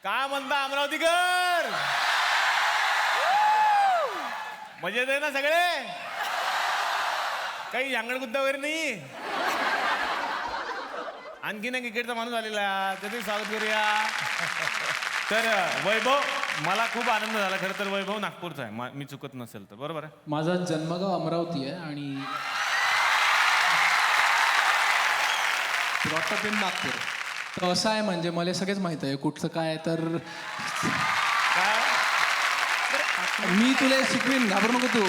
काय म्हणता अमरावतीकर? मजेत आहे ना सगळे? काही यांगणगुद्दा वगैरे नाही? आणखीन एक क्रिकेटचा माणूस आलेला, त्याचे स्वागत करूया. तर वैभव, मला खूप आनंद झाला. खरं तर वैभव नागपूरचा आहे, मी चुकत नसेल तर. बरोबर आहे? माझा जन्मगाव अमरावती आहे आणि ब्रॉटअप इन नागपूर. तर असं आहे, म्हणजे मला सगळेच माहीत आहे कुठचं काय. तर मी तुला शिकवीन, घाबरू नको तू.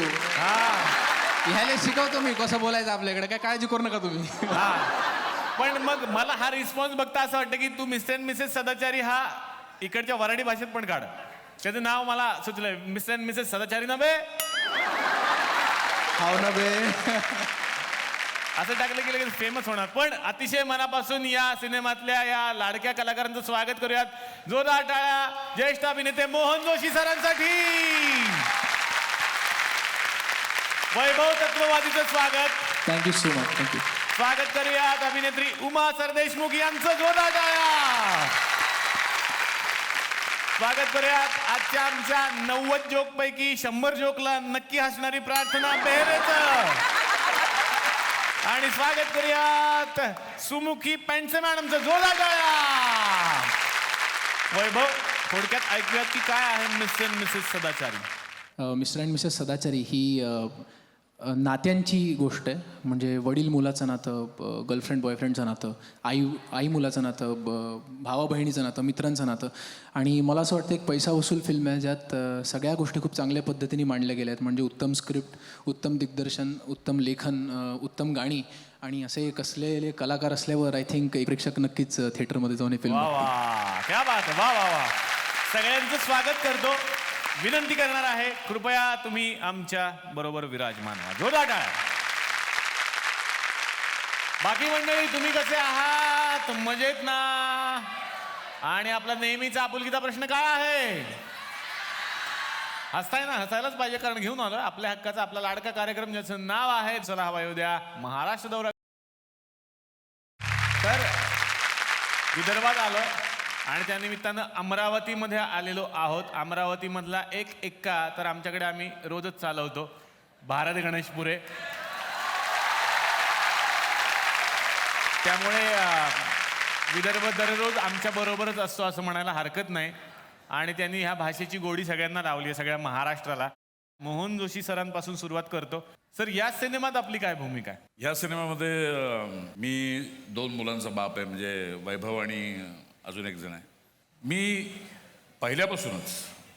ह्याला शिकवतो मी कसं बोलायचं आपल्याकडे, काय काळजी करू नका तुम्ही. पण मग मला हा रिस्पॉन्स बघता असं वाटतं की तू मिस्टर अँड मिसेस सदाचारी हा इकडच्या वराडी भाषेत पण काढ. त्याचं नाव मला सुचलंय, मिस्टर अँड मिसेस सदाचारी ना बे. हाव ना बे. असं टाकलं की लगेच फेमस होणार. पण अतिशय मनापासून या सिनेमातल्या या लाडक्या कलाकारांचं स्वागत करूयात. जोरदार टाळ्या ज्येष्ठ अभिनेते मोहन जोशी सरांसाठी. वैभव तत्ववादीचं स्वागत. Thank you so much. थँक्यू. स्वागत करूयात अभिनेत्री उमा सरदेशमुख यांचं. जोरदार टाळ्या. स्वागत करूयात आजच्या आमच्या 90 जोक पैकी 100 जोकला नक्की हसणारी प्रार्थना बेहरेचं. आणि स्वागत करूयात सुमुखी पेंडसे मॅडमचं. जोरदार टाळ्या. वैभव, थोडक्यात ऐकूयात की काय आहे मिस्टर अँड मिसेस सदाचारी. मिस्टर अँड मिसेस सदाचारी ही नात्यांची गोष्ट आहे. म्हणजे वडील मुलाचं नातं, गर्लफ्रेंड बॉयफ्रेंडचं नातं, आई मुलाचं नातं, भावा बहिणीचं नातं, मित्रांचं नातं. आणि मला असं वाटतं एक पैसा वसूल फिल्म आहे ज्यात सगळ्या गोष्टी खूप चांगल्या पद्धतीने मांडल्या गेल्या आहेत. म्हणजे उत्तम स्क्रिप्ट, उत्तम दिग्दर्शन, उत्तम लेखन, उत्तम गाणी आणि असे कसलेले कलाकार असल्यावर आय थिंक एक प्रेक्षक नक्कीच थिएटरमध्ये जाऊन हे फिल्म. वा वा, क्या बात आहे. वा वा वा. सगळ्यांचं स्वागत करतो. विनंती करणार आहे, कृपया तुम्ही आमच्या बरोबर विराजमान व्हा. जोरदार टाळ्या. बाकी मंडळी, तुम्ही कसे आहात? मजेत ना? आणि आपला नेहमीचा आपुलकीचा प्रश्न काय आहे? हसताय ना? हसायलाच पाहिजे, कारण घेऊन आलो आपल्या हक्काचा आपला लाडका कार्यक्रम ज्याचं नाव आहे चला हवा येऊ द्या महाराष्ट्र दौरा. तर विदर्भात आलो आणि त्यानिमित्तानं अमरावतीमध्ये आलेलो आहोत. अमरावतीमधला एक एक्का तर आमच्याकडे आम्ही रोजच चालवतो, भारत गणेशपुरे. त्यामुळे विदर्भ दररोज आमच्या बरोबरच असतो असं म्हणायला हरकत नाही. आणि त्यांनी ह्या भाषेची गोडी सगळ्यांना लावली आहे, सगळ्या महाराष्ट्राला. मोहन जोशी सरांपासून सुरुवात करतो. सर, या सिनेमात आपली काय भूमिका आहे? या सिनेमामध्ये मी 2 मुलांचा बाप आहे, म्हणजे वैभव आणि अजून एक जण आहे. मी पहिल्यापासूनच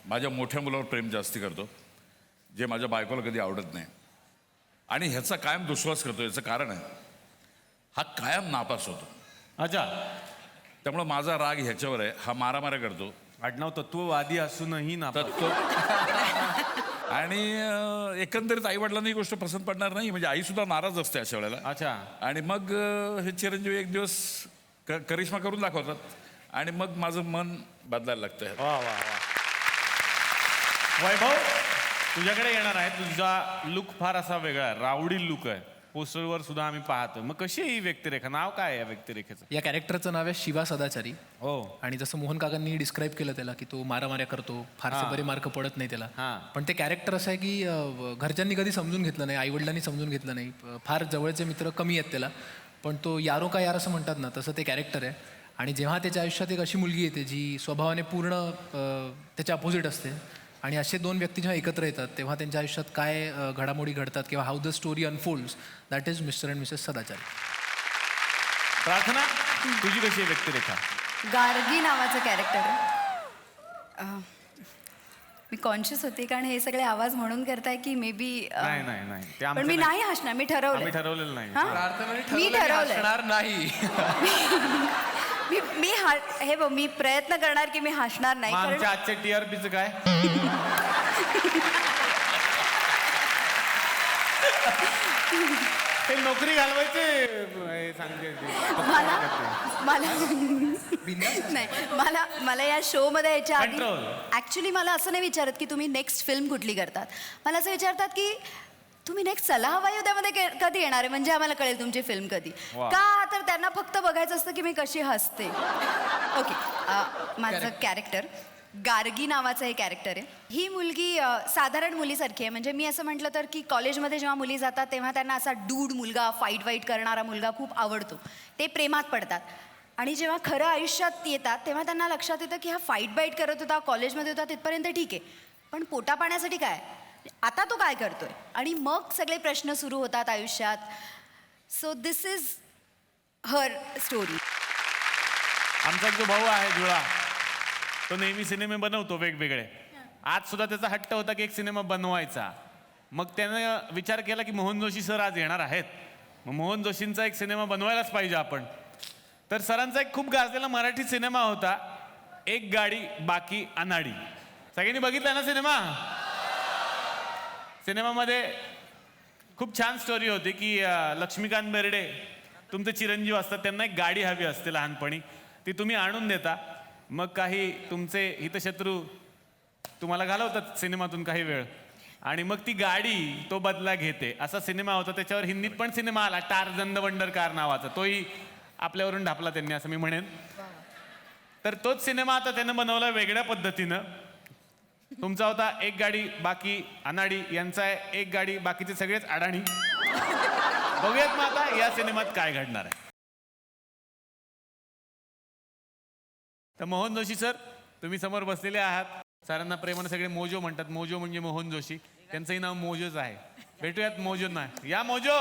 माझ्या मोठ्या मुलावर प्रेम जास्ती करतो, जे माझ्या बायकोला कधी आवडत नाही. आणि ह्याचा कायम दुश्वास करतो. याचं कारण आहे, हा कायम नापास होतो. अच्छा. त्यामुळं माझा राग ह्याच्यावर आहे. हा मारामाऱ्या करतो. आडनाव तत्ववादी असूनही ना. आणि एकंदरीत आईवडिलांना ही गोष्ट पसंत पडणार नाही, म्हणजे आई सुद्धा नाराज असते अशा वेळेला. अच्छा. आणि मग हे चिरंजीवी एक दिवस करिश्मा करून दाखवतात आणि मग माझं मन बदलायला लागतं. वा वा वा. वैभव, तुझ्याकडे येणार आहे. तुझा लुक फार असा वेगळा आहे, रावडी लुक आहे. पोस्टरवर सुद्धा आम्ही पाहतो. मग कशी आहे ही व्यक्तिरेखा? नाव काय आहे या व्यक्तिरेखेचं? या कॅरेक्टरचं नाव आहे शिवा सदाचारी. हो. आणि जसं मोहन काकांनी डिस्क्राईब केलं त्याला की तो मारामाऱ्या करतो, फारसे बरे मार्क पडत नाही त्याला. पण ते कॅरेक्टर असं आहे की घरच्यांनी कधी समजून घेतलं नाही, आईवडिलांनी समजून घेतलं नाही, फार जवळचे मित्र कमी आहेत त्याला. पण तो यारो का यार असं म्हणतात ना, तसं ते कॅरेक्टर आहे. आणि जेव्हा त्याच्या आयुष्यात एक अशी मुलगी येते जी स्वभावाने पूर्ण त्याच्या अपोजिट असते, आणि असे 2 व्यक्ती जेव्हा एकत्र येतात तेव्हा त्यांच्या आयुष्यात काय घडामोडी घडतात किंवा how the story unfolds, that is mister and Mrs सदाचारी. प्रार्थना, तुझी कशी आहे व्यक्तिरेखा? गार्गी नावाचं कॅरेक्टर आहे. मी कॉन्शियस होते कारण हे सगळे आवाज म्हणून करताय की मे बी. नाही नाही नाही, ते पण आमचं मी नाही. नाही हसणार. मी ठरवलं. आम्ही ठरवलेलं नाही. मी ठरवलं नाही. हे बघ, मी प्रयत्न करणार की मी हसणार नाही. मग कारण आमच्या आजच्या TRPचं काय? ते नोकरी घालवायचे हे सांगते मला नाही, मला या शो मध्ये यायच्या आधी Control. ऍक्च्युली मला असं नाही विचारत की तुम्ही नेक्स्ट फिल्म कुठली करतात. मला असं विचारतात की तुम्ही नेक्स्ट चला हवा युद्धामध्ये कधी येणार आहे, म्हणजे आम्हाला कळेल तुमची फिल्म कधी. वा. का तर त्यांना फक्त बघायचं असतं की मी कशी हसते. ओके, माझं कॅरेक्टर गार्गी नावाचं हे कॅरेक्टर आहे. ही मुलगी साधारण मुलीसारखी आहे. म्हणजे मी असं म्हटलं तर की कॉलेजमध्ये जेव्हा मुली जातात तेव्हा त्यांना असा डूड मुलगा, फाईट वाईट करणारा मुलगा खूप आवडतो. ते प्रेमात पडतात आणि जेव्हा खरं आयुष्यात येतात तेव्हा त्यांना लक्षात येतं की हा फाईट बाईट करत होता, कॉलेजमध्ये होता तिथपर्यंत ठीक आहे, पण पोटा पाण्यासाठी काय, आता तो काय करतोय. आणि मग सगळे प्रश्न सुरू होतात आयुष्यात. So this is her story. आमचा एक जो भाऊ आहे जुळा, तो नेहमी सिनेमे बनवतो वेगवेगळे. आज सुद्धा त्याचा हट्ट होता की एक सिनेमा बनवायचा. मग त्यानं विचार केला की मोहन जोशी सर आज येणार आहेत, मग मोहन जोशींचा एक सिनेमा बनवायलाच पाहिजे आपण. तर सरांचा एक खूप गाजलेला मराठी सिनेमा होता, एक गाडी बाकी अनाडी. सगळ्यांनी बघितला ना सिनेमा? सिनेमामध्ये खूप छान स्टोरी होती की लक्ष्मीकांत बेर्डे तुमचे चिरंजीव असतात, त्यांना एक गाडी हवी असते लहानपणी, ती तुम्ही आणून देता. मग काही तुमचे हितशत्रू तुम्हाला घालवतात सिनेमातून काही वेळ, आणि मग ती गाडी तो बदला घेते. असा सिनेमा होता. त्याच्यावर हिंदीत पण सिनेमा आला टार्झन द वंडर कार नावाचा, तोही आपल्यावरून ढापला त्यांनी असं मी म्हणेन. तर तोच सिनेमा आता त्यानं बनवला वेगळ्या पद्धतीनं. तुमचा होता एक गाडी बाकी अनाडी, यांचा आहे एक गाडी बाकीचे सगळेच अडाणी. बघूयात मग आता या सिनेमात काय घडणार आहे. तर मोहन जोशी सर, तुम्ही समोर बसलेले आहात. सरांना प्रेमाने सगळे मोजो म्हणतात. मोजो म्हणजे मोहन जोशी, त्यांचंही नाव मोजोच आहे. भेटूयात मोजो ना. या मोजो.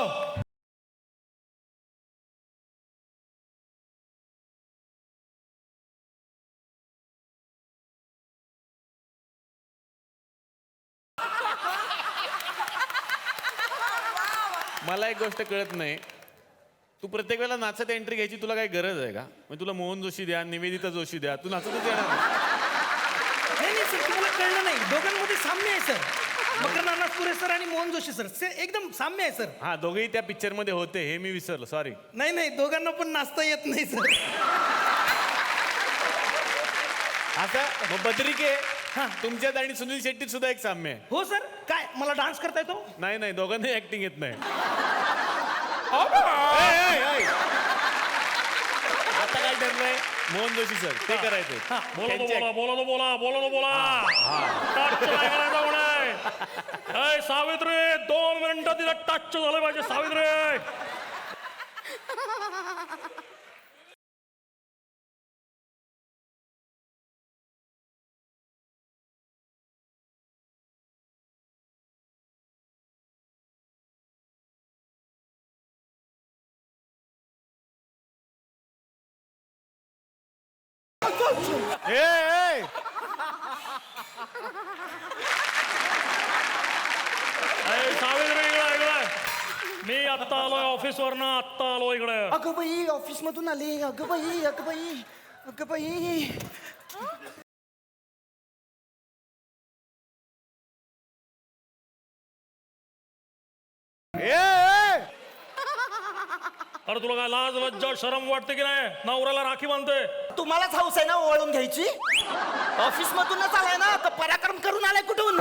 मला एक गोष्ट कळत नाही, तू प्रत्येक वेळेला नाचत एंट्री घ्यायची तुला काही गरज आहे का? मग तुला मोहन जोशी द्या, निवेदिता जोशी द्या, तू नाचतच येणार नाही. नाही सर, तुम्हाला कळलं नाही, दोघांमध्ये साम्य आहे सर. मकरंद अनासपुरे सर आणि मोहन जोशी सर एकदम साम्य आहे सर. हा, दोघेही त्या पिक्चर मध्ये होते हे मी विसरलो, सॉरी. नाही दोघांना पण नाचता येत नाही सर. आता मग बद्रिके तुमच्यात आणि सुनील शेट्टीत सुद्धा एक साम्य आहे. हो सर, काय मला डान्स करता येतो? नाही दोघांनाही ऍक्टिंग येत नाही. ए, ए, ए. आता काय ठरलंय मोहन जोशी सर ते करायचंय. बोला त्यांची सावित्री 2 मिनिटं तिला टच झालं पाहिजे. सावित्री ए, सावित्री इकडे मी आत्ता आलोय ऑफिसवरनं, आत्ता आलो इकडे. अगं बाई, ऑफिस मधून आले. अगं बाई. अरे तुला काय लाज लज्जा शरम वाटते की नाही? नवऱ्याला राखी बांधते. तुम्हालाच हौस आहे ना ओवाळून घ्यायची? ऑफिस मधूनच आलाय ना, तर पराक्रम करून आलाय कुठून?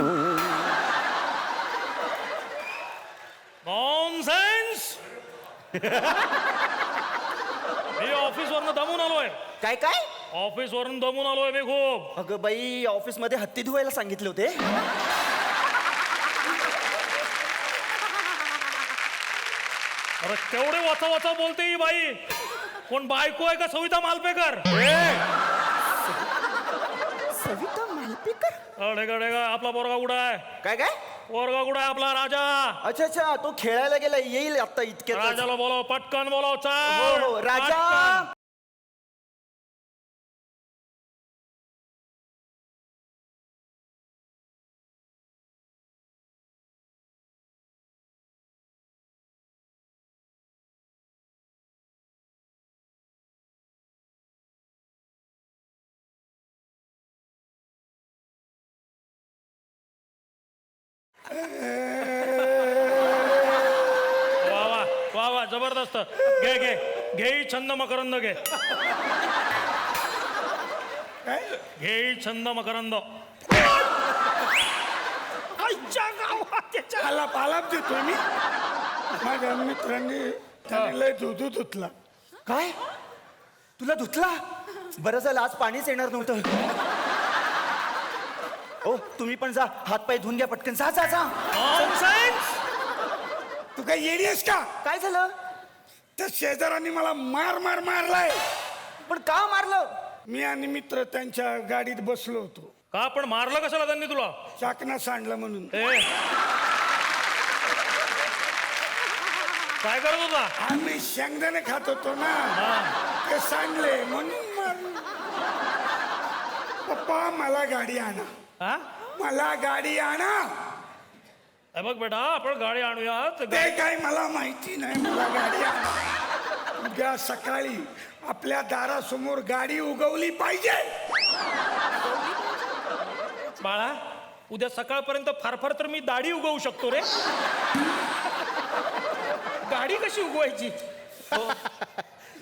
नॉनसेन्स. मी ऑफिसवरनं दमून आलोय. काय? ऑफिसवरून दमून आलोय मी खूप. अगं बाई, ऑफिस मध्ये हत्ती धुवायला सांगितले होते. अरे केवढे वाचा बोलते ही बाई. कोण बायको आहे का सविता मालपेकर? सविता मालपेकर? अडे आपला पोरगा कुठं आहे? काय? पोरगा कुठं आहे आपला राजा? अच्छा, तो खेळायला गेला, येईल आता इतक्यात. राजाला बोलाव, पटकन बोलाव. चाल. हो, राजा. पटकन. वा जबरदस्त. घे छंद मकरंद घे. छंद मकरंद. आईच्या गावात त्याच्या आलाप देतोय मी. माझ्या मित्रांनी त्याने लय धुतू धुतला. काय तुला धुतला? बरं झालं आज पाणीच येणार नव्हतं. ओ तुम्ही पण जा, हात पाय धुवून घ्या पटकन. जा जा जा. Nonsense! तू काय येडीस का? काय झालं? त्या शेजारांनी मला मारलाय. पण का मारलं? मी आणि मित्र त्यांच्या गाडीत बसलो होतो. का पण मारलं कशाला त्यांनी तुला? चाकणा सांडला म्हणून. ए काय करत होता? आम्ही शेंगदाणे खात होतो ना, ते सांडले म्हणून मारलं. पप्पा मला गाडी आणा, हा? मला गाडी आणा. हे बघ बेटा, आपण गाडी आणूयात. ते काय मला माहिती नाही, मला गाडी आणा. उद्या सकाळी आपल्या दारासमोर गाडी उगवली पाहिजे. बाळा, उद्या सकाळपर्यंत फार तर मी दाढी उगवू शकतो रे. गाडी कशी उगवायची?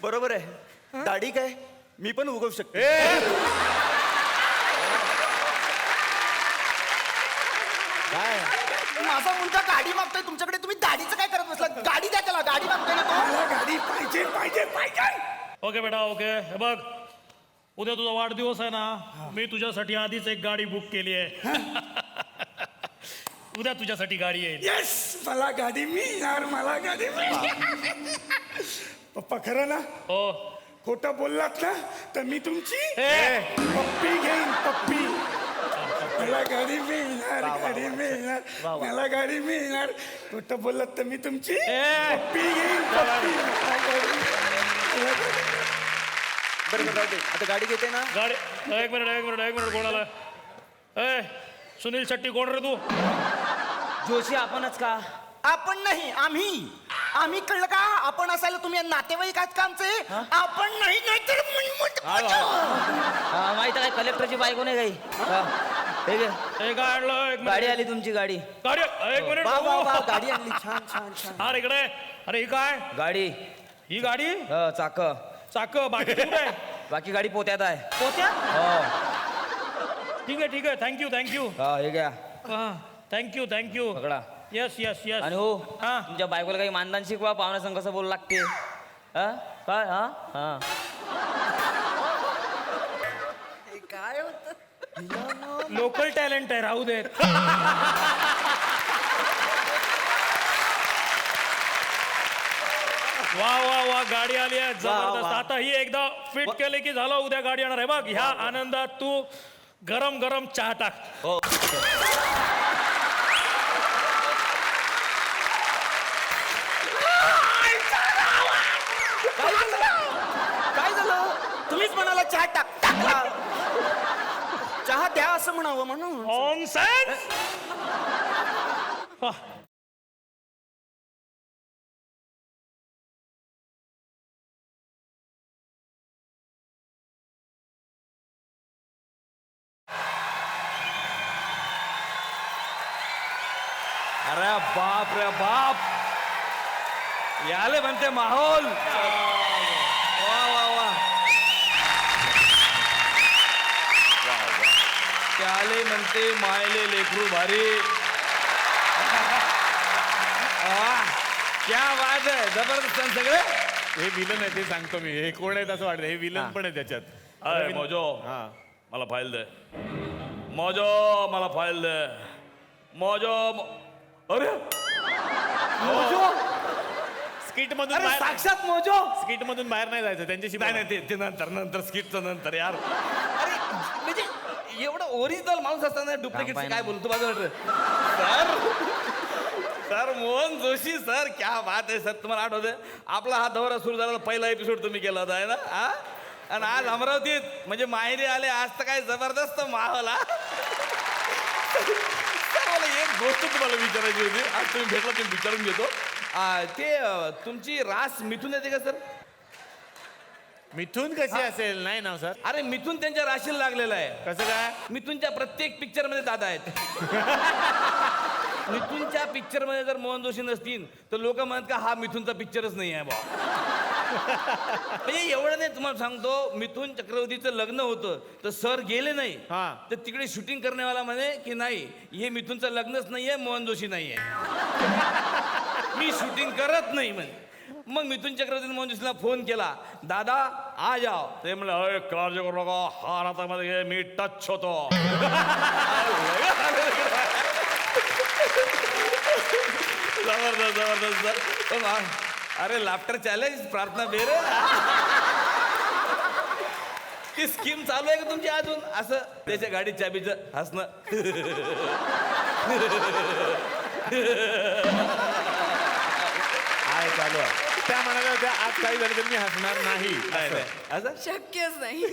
बरोबर आहे. दाढी काय मी पण उगवू शकतो. माझा मुलगा गाडी मागतोय तुमच्याकडे, तुम्ही दाढीचं काय करत बसला? गाडी द्या त्याला, गाडी मागतोय ना तो. मला गाडी पाहिजे पाहिजे पाहिजे. ओके बेटा, ओके. हे बघ, उद्या तुझा वाढदिवस आहे ना, मी तुझ्यासाठी आधीच एक गाडी बुक केली आहे. उद्या तुझ्यासाठी गाडी येईल. येस, मला गाडी मिळणार, मला गाडी मिळणार. पप्पा खरं ना? हो. खोटं बोललात ना तर मी तुमची ए पप्पी घेईन, पप्पी. मला गाडी मिळणार, गाडी मिळणार, मला गाडी मिळणार. खोटं बोललात तर मी तुमची पप्पी घेईन, पप्पी. बरं राहू दे. आता गाडी घेते ना. गाडी. एक मिनिट कोणाला? ए सुनील शेट्टी कोण रे तू? जोशी आपणच का? आपण नाही, आम्ही कळलं का? आपण असायला तुम्ही नातेवाईक आहात का आमचे? आपण नाही, नाहीतर माहित आहे कलेक्टरची बायको नाही काही. ए काय आणलं? एक गाडी मिनिट. आली तुमची गाडी. गाडी. एक मिनिट वा वा वा, बाबू. गाडी आणली. छान छान छान. अरे इकडे. अरे ही काय? गाडी ही गाडी चाक. चाक. बाकी कुठे आहे? बाकी गाडी पोत्यात आहे. पोत्या. हो ठीक आहे. थँक्यू. हा हे घ्या थँक्यू. पकडा. येस. आणि हो हा. तुमच्या बायकोला काही मानधन शिकवा, पाहुण्या संग कसं बोलू लागते. हा काय? हा हा काय होत? लोकल टॅलेंट आहे, राहू देत. वा गाडी आली आहे जबरदस्त. आता ही एकदा फिट केले की झालं, उद्या गाडी येणार आहे. बघ ह्या आनंदात तू गरम चहा टाक. काय झालं? तुम्हीच म्हणाला चहा टाकला. चहा द्या असं म्हणावं म्हणून. Nonsense! अरे बाप रे बाप, याले म्हणते माहोल. वा वा वा, त्याले म्हणते मायले लेकरू भारी. क्या बात आहे, जबरदस्त सगळे. हे विलन आहे ते सांगतो मी. हे कोण आहेत असं वाटतं, हे विलन पण आहे त्याच्यात. अरे मोजो, मला फाईल दे. मोजो, मला फाईल दे. मोजो. अरे स्किट मधून अरे बाहेर, साक्षात मोजो. स्किट मधून बाहेर नाही जायचं त्यांच्याशी. नाही ते नंतर स्किटचं नंतर यार. अरे म्हणजे एवढं ओरिजिनल माणूस असताना डुप्लिकेट काय बोलतो माझं सर मोहन जोशी सर, क्या बात आहे सर. तुम्हाला आठवते आपला हा दौरा सुरू झाला, पहिला एपिसोड तुम्ही केला होता आहे ना. हा, आणि आज अमरावतीत म्हणजे माहेरी आले, आज तर काय जबरदस्त माहोल. मला एक गोष्ट तुम्हाला विचारायची होती, आज तुम्ही भेटला तुम्ही विचारून घेतो. ते तुमची रास मिथून येते का सर? मिथून कशी असेल? नाही ना सर. अरे मिथून त्यांच्या राशीला लागलेला आहे. कसं काय? मिथूनच्या प्रत्येक पिक्चर मध्ये दादा आहेत. मिथूनच्या पिक्चर मध्ये जर मोहन जोशी नसतील तर लोक म्हणत का हा मिथूनचा पिक्चरच नाही आहे बा. म्हणजे एवढं नाही, तुम्हाला सांगतो, मिथुन चक्रवर्तीचं लग्न होतं तर सर गेले नाही. हा. तर तिकडे शूटिंग करण्यावाला म्हणे की नाही, हे मिथुनचं लग्नच नाहीये, मोहन जोशी नाहीये. मी शूटिंग करत नाही म्हणे. मग मिथुन चक्रवर्तीने मोहन जोशीला फोन केला, दादा आ जाओ. ते म्हणलं, अरे काळजी करू नका, हार हातामध्ये मी टच होतो. जबरदस्त जबरदस्त. पण अरे लाफ्टर चॅलेंज, प्रार्थना बेरे. ती स्कीम चालू आहे का तुमची अजून? असं त्याच्या गाडीत चाबीचं हसणं. आहे चालू आहे. त्या म्हणाल्या होत्या आज काही झालं तर मी हसणार नाही. नाही, नाही. असं शक्यच नाही.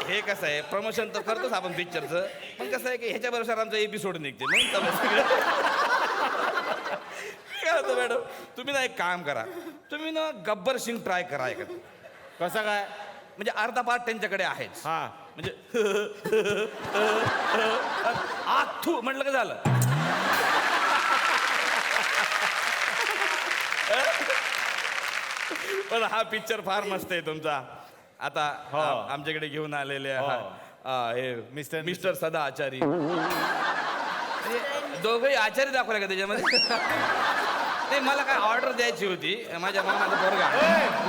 हे कसं आहे, प्रमोशन तर करतोच आपण पिक्चरचं, पण कसं आहे की ह्याच्या बरोबर आमचा एपिसोड निघते मग काय होतं मॅडम, तुम्ही ना एक काम करा, तुम्ही ना गब्बर सिंग ट्राय करा ऐकत. कसं काय? म्हणजे अर्धा पार्ट त्यांच्याकडे आहेच. हा. म्हणजे आथू म्हटलं का झालं. पण हा पिक्चर फार मस्त आहे तुमचा. आता आमच्याकडे घेऊन आलेले हे मिस्टर सदा आचारी. दोघंही आचारी दाखवले का त्याच्यामध्ये? नाही, मला काय ऑर्डर द्यायची होती, माझ्या मामाचा पोरगा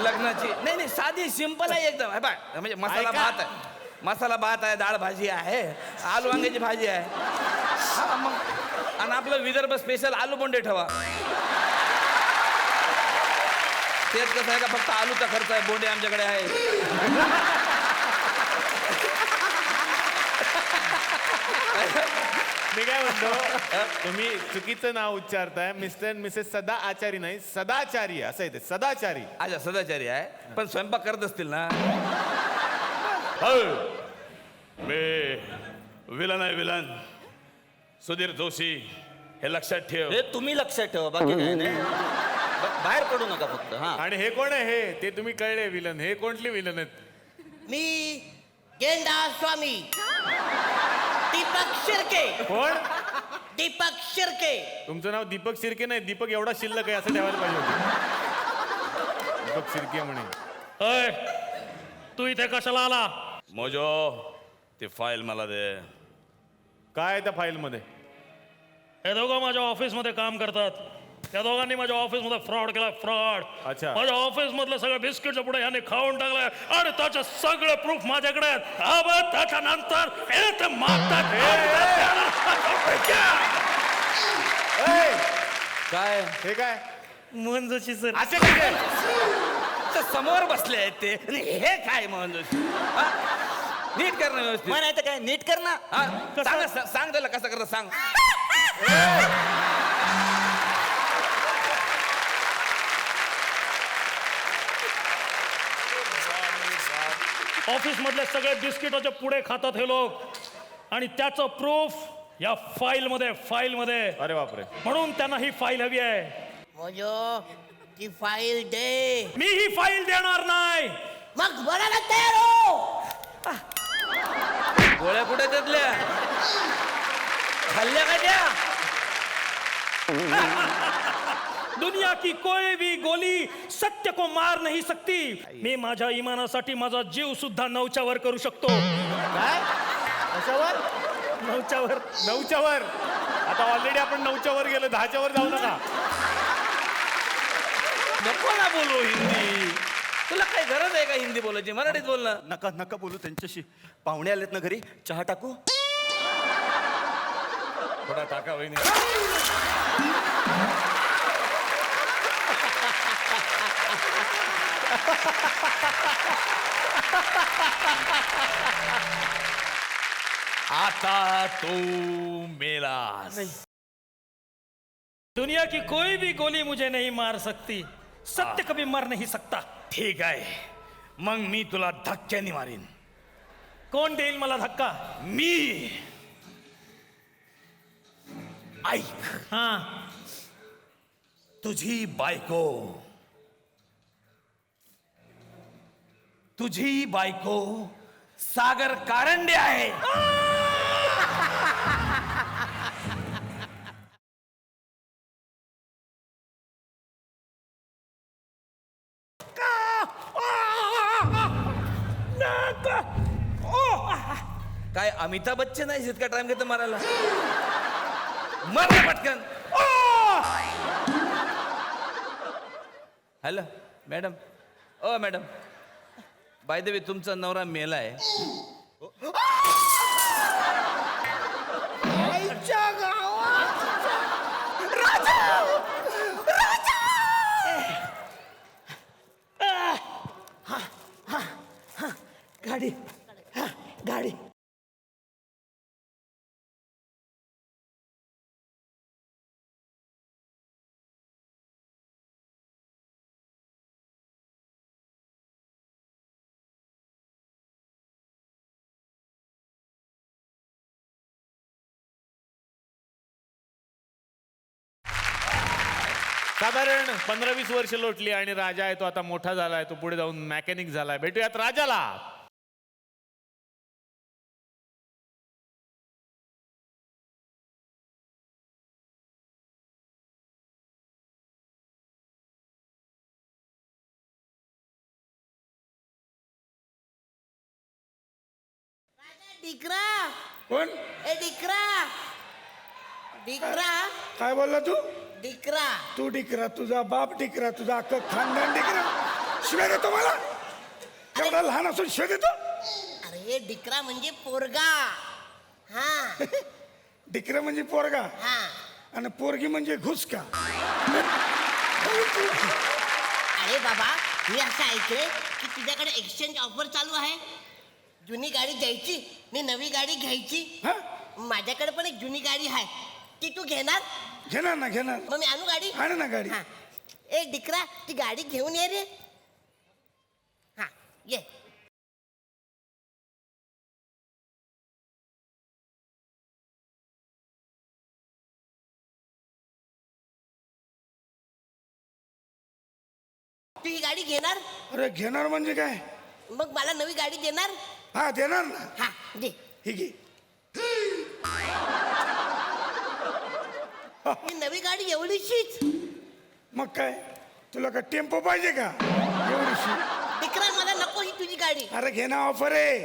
लग्नाची. नाही नाही, साधी सिंपल आहे एकदम. बाय म्हणजे मसाला भात आहे, मसाला भात आहे, डाळ भाजी आहे, आलू वांग्याची भाजी आहे. हा मग, आणि आपलं विदर्भ स्पेशल आलू बोंडे ठेवा. तेच कसं आहे का, फक्त आलूचा खर्च आहे, बोंडे आमच्याकडे आहे. मी काय म्हणतो, तुम्ही चुकीचं नाव उच्चारताय. मिस्टर अँड मिसेस सदा आचारी नाही, सदाचारी असं येते, सदाचारी. अच्छा, सदाचारी आहे, पण स्वयंपाक करत असतील ना. मी विलन आहे, विलन सुधीर जोशी, हे लक्षात ठेव. हे तुम्ही लक्षात ठेवा, बाकी काय नाही. बाहेर पडू नका फक्त. हा, आणि हे कोण आहे? हे ते तुम्ही कळले विलन. हे कोणते विलन आहेत? मी गेंडा स्वामी दीपक शिर्के. कोण? दीपक शिर्के. तुमचं नाव दीपक शिर्के नाही, दीपक एवढा शिल्लक आहे असं ठेवायला पाहिजे होतं. दीपक शिर्के म्हणे. अय, तू इथे कशाला आला? मोजो, ती फाईल मला दे. काय आहे त्या फाईल मध्ये? हे दोघं माझ्या ऑफिसमध्ये काम करतात. त्या दोघांनी माझ्या ऑफिसमध्ये फ्रॉड केला, फ्रॉड. अच्छा. माझ्या ऑफिस मधलं सगळं बिस्किटच्या पुढे ह्याने खाऊन टाकलंय आणि त्याचे सगळे प्रूफ माझ्याकडे आहेत. अब त्याच्यानंतर हे ते मारतात. काय हे काय? मोहन जोशी सर. असे काय? तर समोर बसले आहेत ते, आणि हे काय मोहन जोशी? हा? नीट कर ना व्यवस्थित. म्हणायचं काय, नीट कर ना. हा? सांग ना, सांग त्याला कसं करतं सांग. ऑफिस मधले सगळे बिस्किटाचे पुढे खातात हे लोक, आणि त्याचं प्रूफ या फाईल मध्ये. अरे बापरे. म्हणून त्यांना ही फाईल हवी आहे. मोजो, ती फाईल दे. मी ही फाईल देणार नाही. मग बोलायला तयार हो. गोळ्या कुठे त्यातल्या खाल्ल्या का त्या? दुनिया की कोई भी गोली सत्य को मार नहीं सकती. मी माझ्या इमानासाठी माझा जीव सुद्धा नौच्यावर करू शकतो. काय? कशावर? नौच्यावर. 9च्या वर. आता ऑलरेडी आपण 9च्या वर गेलो, 10च्या वर जाऊ नका. नको ना बोलू हिंदी. तुला काय गरज आहे का हिंदी बोलायची? मराठीत बोल ना. नका नका बोलू त्यांच्याशी. पाहुणे आलेत ना घरी, चहा टाकू? थोडा टाका वहिनी. आता तू मेलास. दुनिया की कोई भी गोली मुझे नहीं मार सकती. सत्य कभी मर नहीं सकता. ठीक आहे, मग मी तुला धक्क्याने मारीन. कोण देईल मला धक्का? मी. ऐक, हा, तुझी बायको सागर कारंडे आहे. काय अमिताभ बच्चन आहे इतका टाइम घेतो मारायला मर ना पटकन हॅलो मॅडम ओ मॅडम बाय द वे तुमचा नवरा मेला आहे गाडी हा, गाडी साधारण 15-20 वर्ष लोटली आणि राजा आहे तो आता मोठा झालाय तो पुढे जाऊन मॅकॅनिक झालाय भेटूयात राजाला डिकरा कोण ए डिकरा डिकरा काय बोलला तू डिकरा तू डिकरा तुझा बाप डिकरा तुझा अख्खं खानदान डिकरा शिवाय देतो मला एवढा लहान असून शिवाय देतो अरे डिकरा म्हणजे पोरगा हा डिकरा म्हणजे पोरगा हा आणि पोरगी म्हणजे घुसका अरे बाबा मी असं ऐकलंय की तुझ्याकडे एक्सचेंज ऑफर चालू आहे जुनी गाडी द्यायची आणि नवी गाडी घ्यायची हा? माझ्याकडे पण एक जुनी गाडी आहे ती तू घेणार घेणार ना घेणार मग मी आणू गाडी आण ना गाडी हा ए डिकरा ती गाडी घेऊन ये रे हा ये तू ही गाडी घेणार अरे घेणार म्हणजे काय मग मला नवी गाडी देणार हा देणार ना हा दे ही घे ही नवी गाडी एवढीशीच मग काय तुला का टेम्पो पाहिजे का एवढीशी डिकरा मला नको ही तुझी गाडी अरे घे ना ऑफर आहे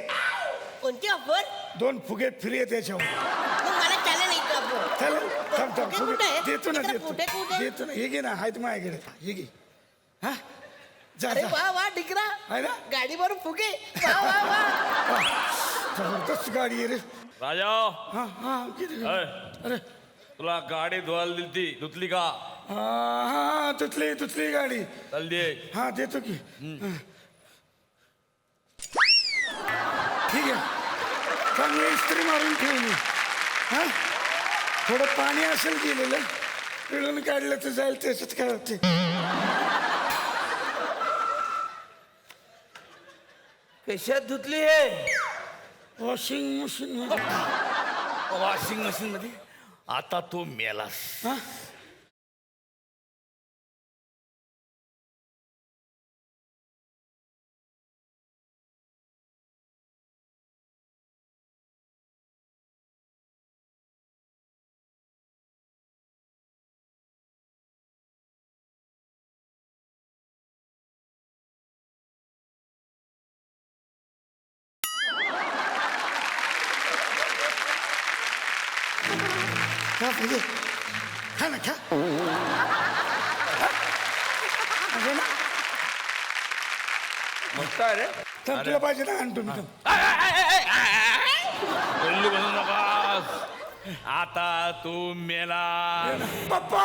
कोणती ऑफर 2 फुगे फ्री आहे त्याच्यावर मग मला चालेल नाही का ऑफर चल थांब थांब फुगे फुगे कुठे आहे? देतो ना तिकडे देतो फुगे कुठे? देतो ना हे घे ना आहेत माझ्याकडे हे घे हा जा अरे जा. वा वा डिकरा आहे ना गाडीवर फुगे वा वा वा वा, जबरदस्त गाडी आहे रे राजा हा हा किती अय, अरे तुला गाडी धुवायला दिलती धुतली का हा हा तुटली गाडी चल दे हा देतो की हा. ठीक आहे चांगली इस्त्री मारून ठेवली हा थोडं पाणी असेल गेलेलं पिळून काढलं तर जाईल त्याच्यात काय होते कशात धुतली हे वॉशिंग मशीन वॉशिंग मशीन मध्ये आता तू मेलास हा खा पाहिजे खा ना खा अगं ना मस्त आहे रे तर तुला पाहिजे ना आणतो मी तो. बोलू बनू नकास आता तू मेला पप्पा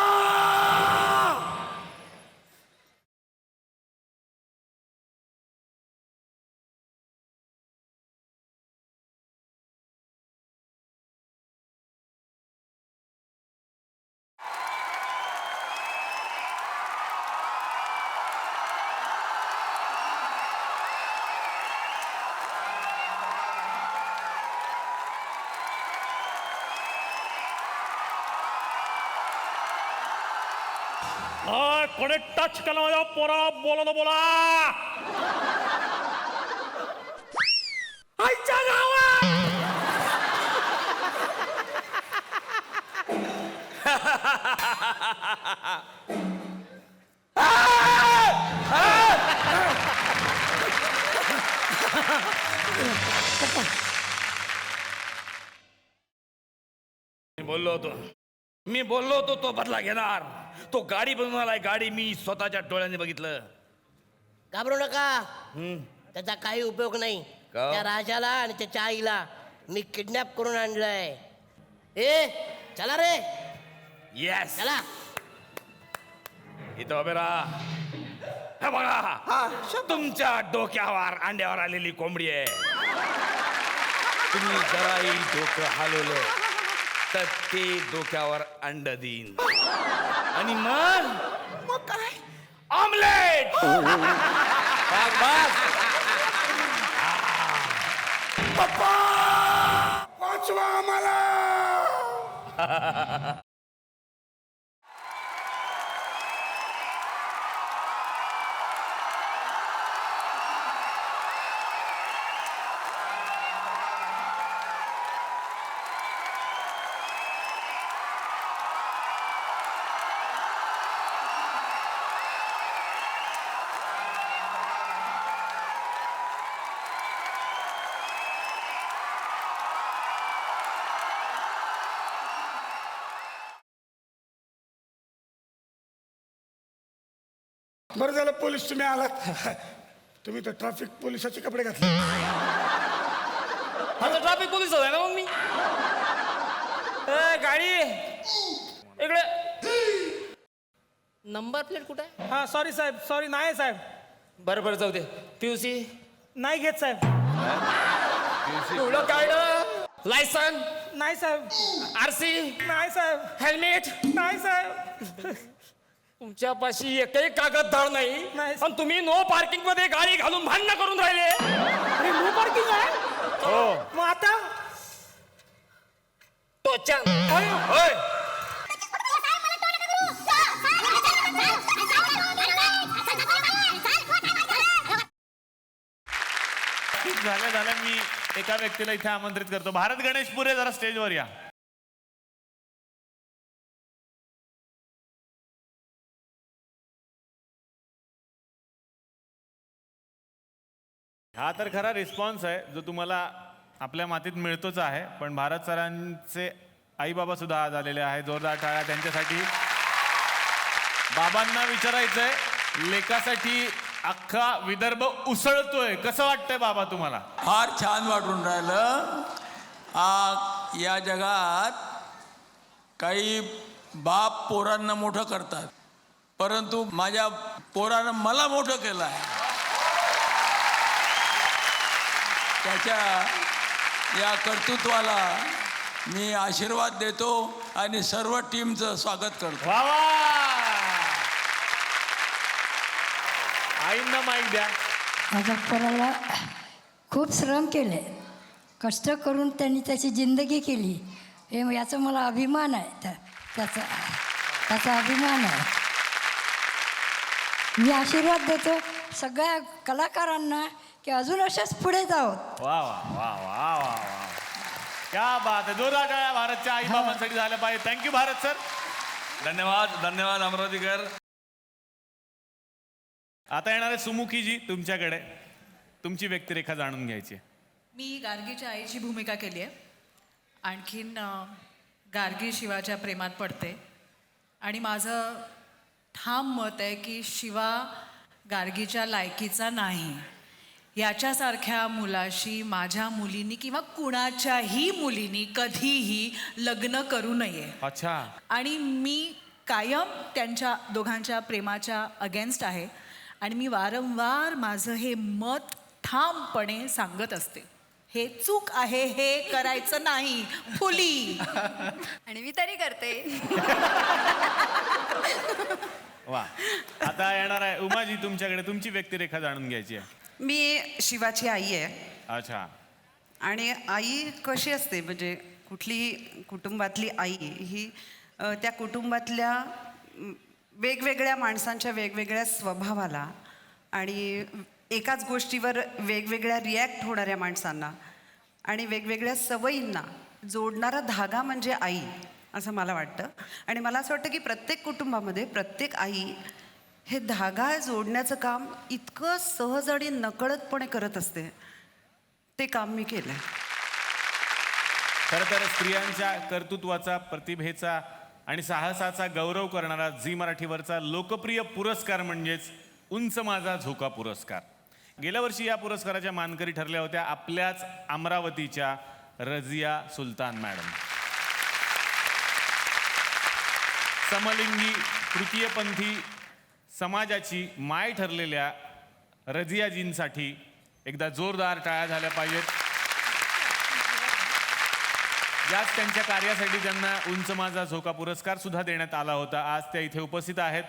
कोणी टच केला माझ्या पोरा बोला ना बोला आईच्या गावात मी बोललो होतो तो बदला घेणार. तो गाडी बनवून आलाय. गाडी मी स्वतःच्या डोळ्याने बघितलं. घाबरू नका त्याचा काही उपयोग नाही. का? त्या राजाला आणि त्याच्या आईला मी किडनॅप करून आणलंय. ए चला रे येस, चला. इथं उभे राहा. हे बघा, तुमच्या डोक्यावर अंड्यावर आलेली कोंबडी आहे. तुम्ही जराही डोकं हलवलं तर ते डोक्यावर अंड देईन. आणि मग काय ऑमलेट. पप्पा वाचवा आम्हाला. बरं झालं पोलीस तुम्ही आलात. तुम्ही तर ट्रॅफिक पोलिसाचे कपडे घातले. आता ट्रॅफिक पोलीस आहे ना मग मी. गाडी इकडे. नंबर प्लेट कुठे आहे? हा सॉरी साहेब, सॉरी नाही साहेब, बरं बरं जाऊ दे. पीयूसी, नाही घेत साहेब. पिवळं कार्ड, लायसन, नाही साहेब, आरसी, नाही साहेब, हेल्मेट. नाही साहेब. तुमच्यापाशी एकही कागददार नाही. नाही. पण तुम्ही नो पार्किंग मध्ये गाडी घालून भांडणं करून राहिले. अरे नो पार्किंग आहे. हो. मग आता टोचन. होय. झालं मी एका व्यक्तीला इथे आमंत्रित करतो. भारत गणेश पुरे, जरा स्टेजवर या. हा तर खरा रिस्पॉन्स आहे जो तुम्हाला आपल्या मातीत मिळतोच आहे. पण भारत सरांचे आई बाबा सुद्धा आज आलेले आहे. जोरदार टाळ्या त्यांच्यासाठी. बाबांना विचारायचंय, लेकासाठी अख्खा विदर्भ उसळतोय, कसं वाटतंय बाबा तुम्हाला? फार छान वाटून राहिलं. या जगात काही बाप पोरांना मोठं करतात, परंतु माझ्या पोरानं मला मोठं केलं आहे. त्याच्या या कर्तृत्वाला मी आशीर्वाद देतो आणि सर्व टीमचं स्वागत करतो. वा वा. आईंना माईक द्या. माझ्या पोराला खूप श्रम केले, कष्ट करून त्यांनी त्याची जिंदगी केली. हे याचा मला अभिमान आहे. त्याचा अभिमान आहे. मी आशीर्वाद देतो सगळ्या कलाकारांना की अजून अशाच पुढे जावं. वा वा वा वा वा वा. क्या बात आहे. जोरदार टाळ्या भारतच्या आई बाबांसाठी झाल्या पाहिजे. Thank you Bharat sir. धन्यवाद धन्यवाद अमरावतीकर. आता येणारे सुमुखीजी, तुमच्याकडे तुमची व्यक्तिरेखा जाणून घ्यायची. मी गार्गीच्या आईची भूमिका केली आहे. आणखीन गार्गी शिवाच्या प्रेमात पडते आणि माझं ठाम मत आहे की शिवा गार्गीच्या लायकीचा नाही. याच्यासारख्या मुलाशी माझ्या मुलीनी किंवा कुणाच्याही मुलीनी कधीही लग्न करू नये. अच्छा. आणि मी कायम त्यांच्या दोघांच्या प्रेमाच्या अगेन्स्ट आहे आणि मी वारंवार माझं हे मत ठामपणे सांगत असते. हे चूक आहे, हे करायचं नाही फुली. आणि मी तरी करते. वा. आता येणार आहे उमाजी, तुमच्याकडे तुमची व्यक्तिरेखा जाणून घ्यायची आहे. मी शिवाची आई आहे. अच्छा. आणि आई कशी असते, म्हणजे कुठली कुटुंबातली आई ही त्या कुटुंबातल्या वेगवेगळ्या माणसांच्या वेगवेगळ्या स्वभावाला आणि एकाच गोष्टीवर वेगवेगळ्या रिॲक्ट होणाऱ्या माणसांना आणि वेगवेगळ्या सवयींना जोडणारा धागा म्हणजे आई, असं मला वाटतं. आणि मला असं वाटतं की प्रत्येक कुटुंबामध्ये प्रत्येक आई हे धागा जोडण्याचं काम इतकं सहज आणि नकळतपणे करत असते. ते काम मी केलं. खरं तर स्त्रियांच्या कर्तृत्वाचा, प्रतिभेचा आणि साहसाचा गौरव करणारा झी मराठीवरचा लोकप्रिय पुरस्कार म्हणजेच उंच माझा झोका पुरस्कार. गेल्या वर्षी या पुरस्काराच्या मानकरी ठरल्या होत्या आपल्याच अमरावतीच्या रझिया सुलतान मॅडम. समलिंगी तृतीयपंथी समाजाची माय ठरलेल्या रझियाजींसाठी एकदा जोरदार टाळ्या झाल्या पाहिजेत. याच त्यांच्या कार्यासाठी त्यांना उंच माझा झोका पुरस्कार सुद्धा देण्यात आला होता. आज त्या इथे उपस्थित आहेत.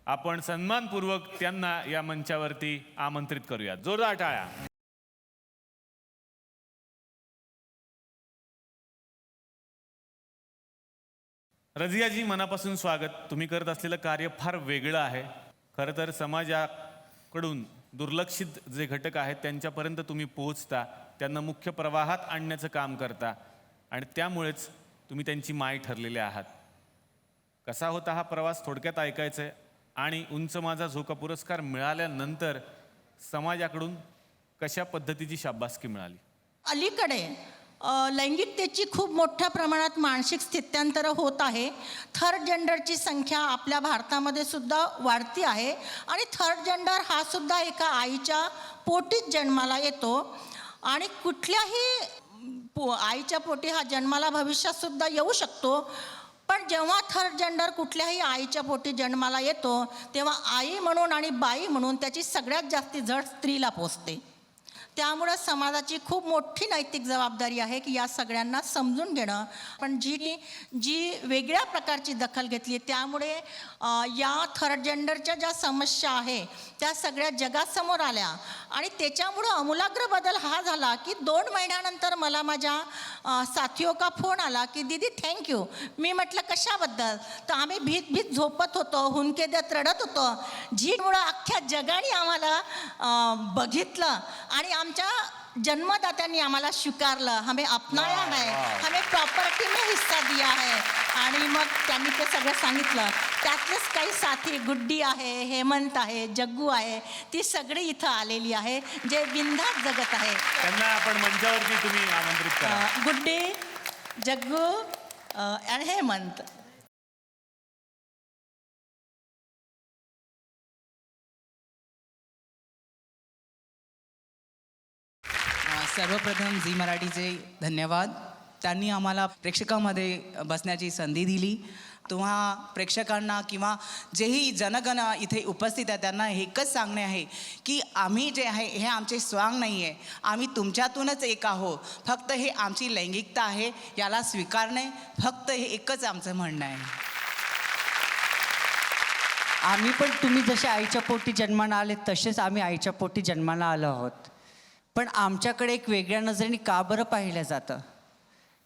आपण सन्मानपूर्वक त्यांना या मंचावरती आमंत्रित करूया. जोरदार टाळ्या. रझियाजी, मनापासून स्वागत. तुम्ही करत असलेलं कार्य फार वेगळं आहे. खरं तर समाजाकडून दुर्लक्षित जे घटक आहेत त्यांच्यापर्यंत तुम्ही पोहोचता, त्यांना मुख्य प्रवाहात आणण्याचं काम करता आणि त्यामुळेच तुम्ही त्यांची माय ठरलेले आहात. कसा होता हा प्रवास थोडक्यात ऐकायचं आहे. आणि उंच माझा झोका पुरस्कार मिळाल्यानंतर समाजाकडून कशा पद्धतीची शाबासकी मिळाली? अलीकडे लैंगिकतेची खूप मोठ्या प्रमाणात मानसिक स्थित्यांतरं होत आहे. थर्ड जेंडरची संख्या आपल्या भारतामध्ये सुद्धा वाढती आहे आणि थर्ड जेंडर हा सुद्धा एका आईच्या पोटीच जन्माला येतो आणि कुठल्याही आईच्या पोटी हा जन्माला भविष्यात सुद्धा येऊ शकतो. पण जेव्हा थर्ड जेंडर कुठल्याही आईच्या पोटी जन्माला येतो तेव्हा आई म्हणून आणि बाई म्हणून त्याची सगळ्यात जास्ती झळ स्त्रीला पोचते. त्यामुळं समाजाची खूप मोठी नैतिक जबाबदारी आहे की या सगळ्यांना समजून घेणं. पण जी वेगळ्या प्रकारची दखल घेतली त्यामुळे या थर्ड जेंडरच्या ज्या समस्या आहे त्या सगळ्या जगासमोर आल्या आणि त्याच्यामुळं आमूलाग्र बदल हा झाला की 2 महिन्यानंतर मला माझ्या साथियों का फोन आला की दीदी थँक्यू. मी म्हटलं कशाबद्दल? तर आम्ही भीत झोपत होतो, हुंदके देत रडत होतो. झीमुळं अख्ख्या जगाने आम्हाला बघितलं आणि आमच्या जन्मदात्यांनी आम्हाला स्वीकारलं. हमें अपनाया है, हमें प्रॉपर्टी में हिस्सा दिया है. आणि मग त्यांनी ते सगळं सांगितलं. त्यातलेच काही साथी गुड्डी आहे, हेमंत आहे, जग्गू आहे, ती सगळी इथं आलेली आहे जे बिनधास्त जगत आहे. त्यांना आपण मंचावरती तुम्ही आमंत्रित करा. गुड्डी, जग्गू आणि हेमंत. सर्वप्रथम झी मराठीचे धन्यवाद. त्यांनी आम्हाला प्रेक्षकामध्ये बसण्याची संधी दिली. तुम्हा प्रेक्षकांना किंवा जेही जनगण इथे उपस्थित आहे त्यांना एकच सांगणे आहे की आम्ही जे आहे हे आमचे स्वांग नाही आहे, आम्ही तुमच्यातूनच एक आहोत. फक्त हे आमची लैंगिकता आहे, याला स्वीकारणे फक्त हे एकच आमचं म्हणणं आहे. आम्ही पण तुम्ही जसे आईच्या पोटी जन्माला आले तसेच आम्ही आईच्या पोटी जन्माला आलो आहोत. पण आमच्याकडे एक वेगळ्या नजरेने का बरं पाहिलं जातं?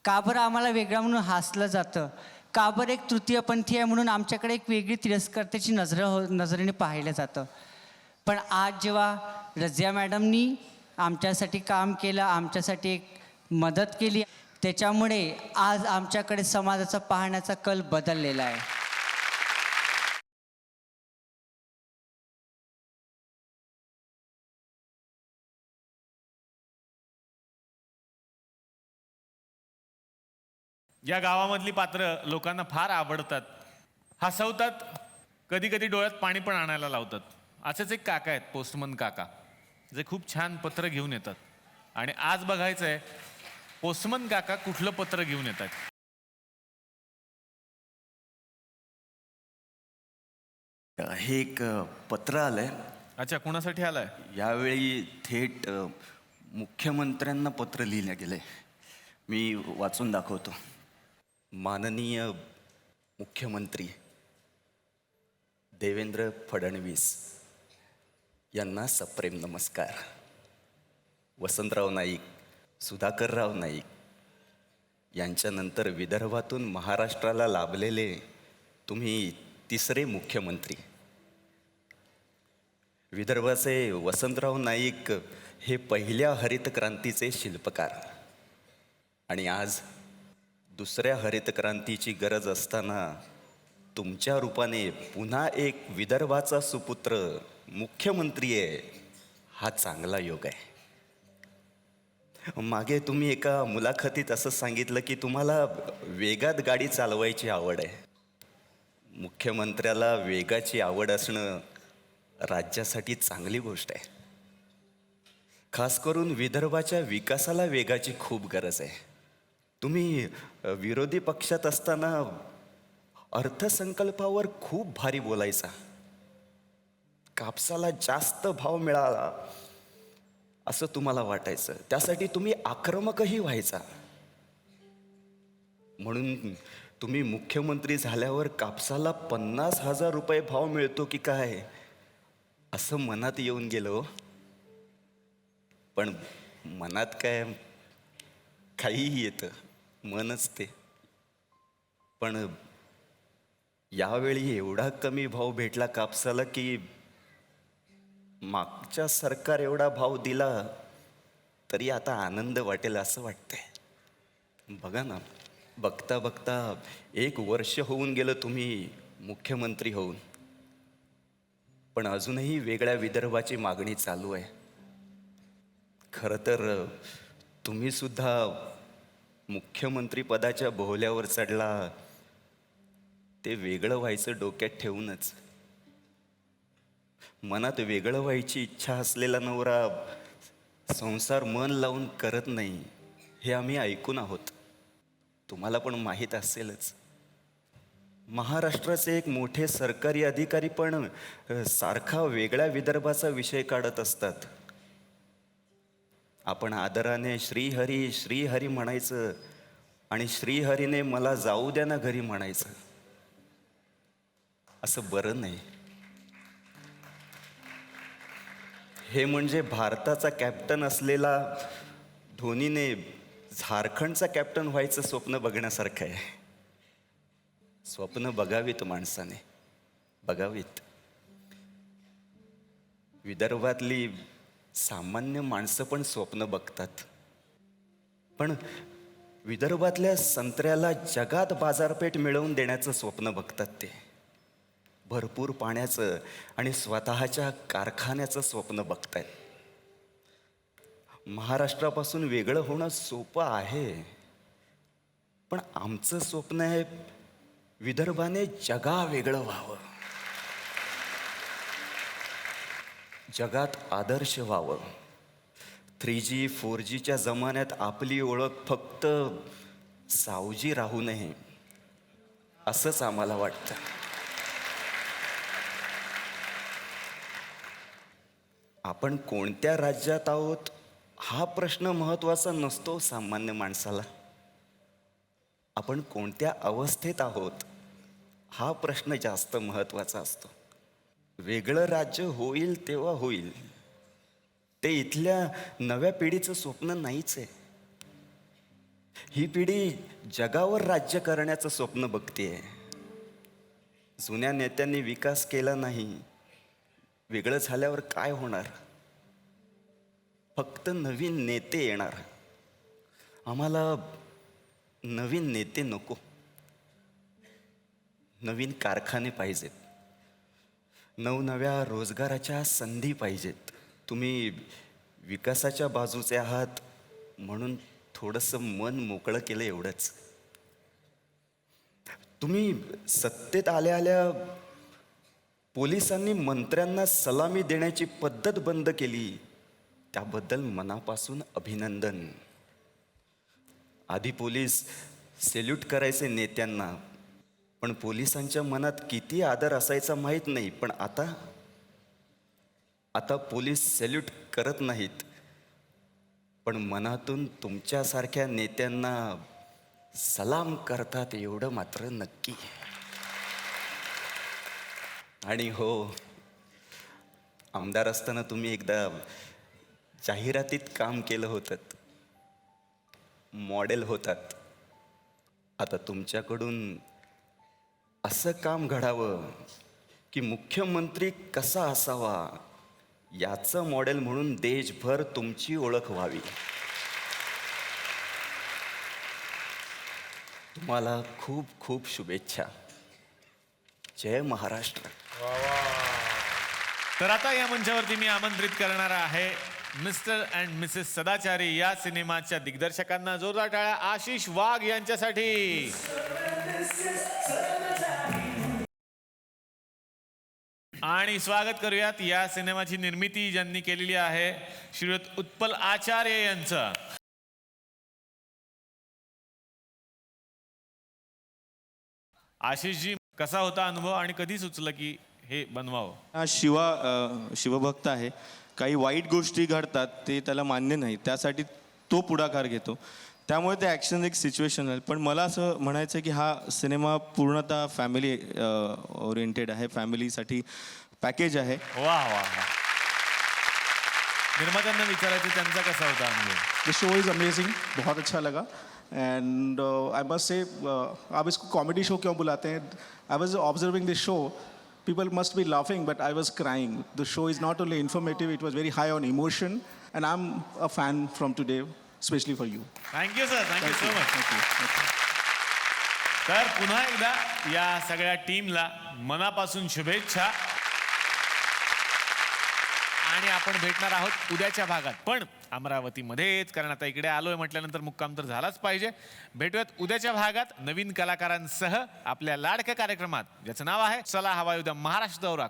का बरं आम्हाला वेगळा म्हणून हसलं जातं? का बरं एक तृतीयपंथी आहे म्हणून आमच्याकडे एक वेगळी तिरस्कर्त्याची नजरेने पाहिलं जातं? पण आज जेव्हा रझिया मॅडमनी आमच्यासाठी काम केलं, आमच्यासाठी एक मदत केली, त्याच्यामुळे आज आमच्याकडे समाजाचा पाहण्याचा कल बदललेला आहे. या गावामधली पात्र लोकांना फार आवडतात, हसवतात, कधी कधी डोळ्यात पाणी पण आणायला लावतात. असेच एक काका आहेत, पोस्टमन काका, जे खूप छान पत्र घेऊन येतात. आणि आज बघायचं आहे पोस्टमन काका कुठलं पत्र घेऊन येतात. हे एक पत्र आलंय. अच्छा, कोणासाठी आलंय? यावेळी थेट मुख्यमंत्र्यांना पत्र लिहिलं गेलंय. मी वाचून दाखवतो. माननीय मुख्यमंत्री देवेंद्र फडणवीस यांना सप्रेम नमस्कार. वसंतराव नाईक, सुधाकरराव नाईक यांच्यानंतर विदर्भातून महाराष्ट्राला लाभलेले तुम्ही तिसरे मुख्यमंत्री. विदर्भाचे वसंतराव नाईक हे पहिल्या हरित क्रांतीचे शिल्पकार आणि आज दुसऱ्या हरित क्रांतीची गरज असताना तुमच्या रूपाने पुन्हा एक विदर्भाचा सुपुत्र मुख्यमंत्री आहे. हा चांगला योग आहे. मागे तुम्ही एका मुलाखतीत असं सांगितलं की तुम्हाला वेगात गाडी चालवायची आवड आहे. मुख्यमंत्र्याला वेगाची आवड असणं राज्यासाठी चांगली गोष्ट आहे. खास करून विदर्भाच्या विकासाला वेगाची खूप गरज आहे. तुम्ही विरोधी पक्षात असताना अर्थसंकल्पावर खूप भारी बोलायचा. कापसाला जास्त भाव मिळाला असं तुम्हाला वाटायचं. त्यासाठी तुम्ही आक्रमकही व्हायचा. म्हणून तुम्ही मुख्यमंत्री झाल्यावर कापसाला 50,000 रुपये भाव मिळतो की काय असं मनात येऊन गेलो. पण मनात काय काहीही येतं, मनच ते. पण यावेळी एवढा कमी भाव भेटला कापसाला की मागच्या सरकार एवढा भाव दिला तरी आता आनंद वाटेल असं वाटतंय. बघा ना, बघता बघता 1 वर्ष होऊन गेलं तुम्ही मुख्यमंत्री होऊन, पण अजूनही वेगळ्या विदर्भाची मागणी चालू आहे. खरं तर तुम्ही सुद्धा मुख्यमंत्री पदाच्या बोहल्यावर चढला ते वेगळं व्हायचं डोक्यात ठेवूनच. मनात वेगळं व्हायची इच्छा असलेला नवरा संसार मन लावून करत नाही हे आम्ही ऐकून आहोत. तुम्हाला पण माहीत असेलच. महाराष्ट्राचे एक मोठे सरकारी अधिकारी पण सारखा वेगळ्या विदर्भाचा विषय काढत असतात. आपण आदराने श्रीहरी श्रीहरी म्हणायचं आणि श्रीहरीने मला जाऊ द्या ना घरी म्हणायचं. असं बरं नाही. हे म्हणजे भारताचा कॅप्टन असलेला धोनीने झारखंडचा कॅप्टन व्हायचं स्वप्न बघण्यासारखं आहे. स्वप्न बघावीत माणसाने, बघावीत. विदर्भातली सामान्य माणसं पण स्वप्न बघतात. पण विदर्भातल्या संत्र्याला जगात बाजारपेठ मिळवून देण्याचं स्वप्न बघतात ते. भरपूर पाण्याचं आणि स्वतःच्या कारखान्याचं स्वप्न बघतायत. महाराष्ट्रापासून वेगळं होणं सोपं आहे, पण आमचं स्वप्न आहे विदर्भाने जगा वेगळं व्हावं, जगात आदर्श व्हावं. 3G 4Gच्या जमान्यात आपली ओळख फक्त सावजी राहू नये असंच आम्हाला वाटतं. आपण कोणत्या राज्यात आहोत हा प्रश्न महत्त्वाचा नसतो सामान्य माणसाला. आपण कोणत्या अवस्थेत आहोत हा प्रश्न जास्त महत्त्वाचा असतो. वेगळं राज्य होईल तेव्हा होईल, ते इथल्या नव्या पिढीचं स्वप्न नाहीच आहे. ही पिढी जगावर राज्य करण्याचं स्वप्न बघतेय. जुन्या नेत्यांनी विकास केला नाही, वेगळं झाल्यावर काय होणार? फक्त नवीन नेते येणार. आम्हाला नवीन नेते नको, नवीन कारखाने पाहिजेत, नवनव्या रोजगाराच्या संधी पाहिजेत. तुम्ही विकासाच्या बाजूचे आहात म्हणून थोडंसं मन मोकळं केलं एवढंच. तुम्ही सत्तेत आल्या आल्या पोलिसांनी मंत्र्यांना सलामी देण्याची पद्धत बंद केली, त्याबद्दल मनापासून अभिनंदन. आधी पोलीस सेल्यूट करायचे नेत्यांना, पण पोलिसांच्या मनात किती आदर असायचा माहीत नाही. पण आता पोलीस सेल्यूट करत नाहीत, पण मनातून तुमच्यासारख्या नेत्यांना सलाम करतात एवढं मात्र नक्की. आणि हो, आमदार असताना तुम्ही एकदा जाहिरातीत काम केलं होतं, मॉडेल होतात. आता तुमच्याकडून असं काम घडावं की मुख्यमंत्री कसा असावा याचं मॉडेल म्हणून देशभर तुमची ओळख व्हावी. तुम्हाला खूप खूप शुभेच्छा. जय महाराष्ट्र. तर आता या मंचावरती मी आमंत्रित करणार आहे मिस्टर अँड मिसेस सदाचारी या सिनेमाच्या दिग्दर्शकांना जोरदार टाळ्या आशिष वाघ यांच्यासाठी. आणि स्वागत करूयात या सिनेमाची निर्मिती ज्यांनी केलेली आहे श्रीयुत उत्पल आचार्य यांचं. आशिषजी, कसा होता अनुभव आणि कधी सुचलं की हे बनवावं? हा शिवभक्त आहे. काही वाईट गोष्टी घडतात ते त्याला मान्य नाही, त्यासाठी तो पुढाकार घेतो. त्यामुळे ते ॲक्शन एक सिच्युएशन आहे. पण मला असं म्हणायचं आहे की हा सिनेमा पूर्णतः फॅमिली ओरिएंटेड आहे, फॅमिलीसाठी पॅकेज आहे. वा वा वा. निर्मात्यांना विचारायचं त्यांचा कसा होता अनुभव? द शो इज़ अमेजिंग, बहुत अच्छा लगा. एंड आई मस्ट से आप इसको कॉमेडी शो क्यों बुलाते हैं? I was observing this show, people must be laughing, but I was crying. The show is not only informative, it was very high on emotion, and I'm a fan from today, especially for you. Thank you sir, thank you so much. तर पुन्हा एकदा या सगळ्या टीमला मनापासून शुभेच्छा. आणि आपण भेटणार आहोत उद्याच्या भागात, पण अमरावतीमध्येच, कारण आता इकडे आलोय म्हटल्यानंतर मुक्काम तर झालाच पाहिजे. भेटूयात उद्याच्या भागात नवीन कलाकारांसह आपल्या लाडक्या कार्यक्रमात, ज्याचं नाव आहे चला हवा उद्या महाराष्ट्र दौरा.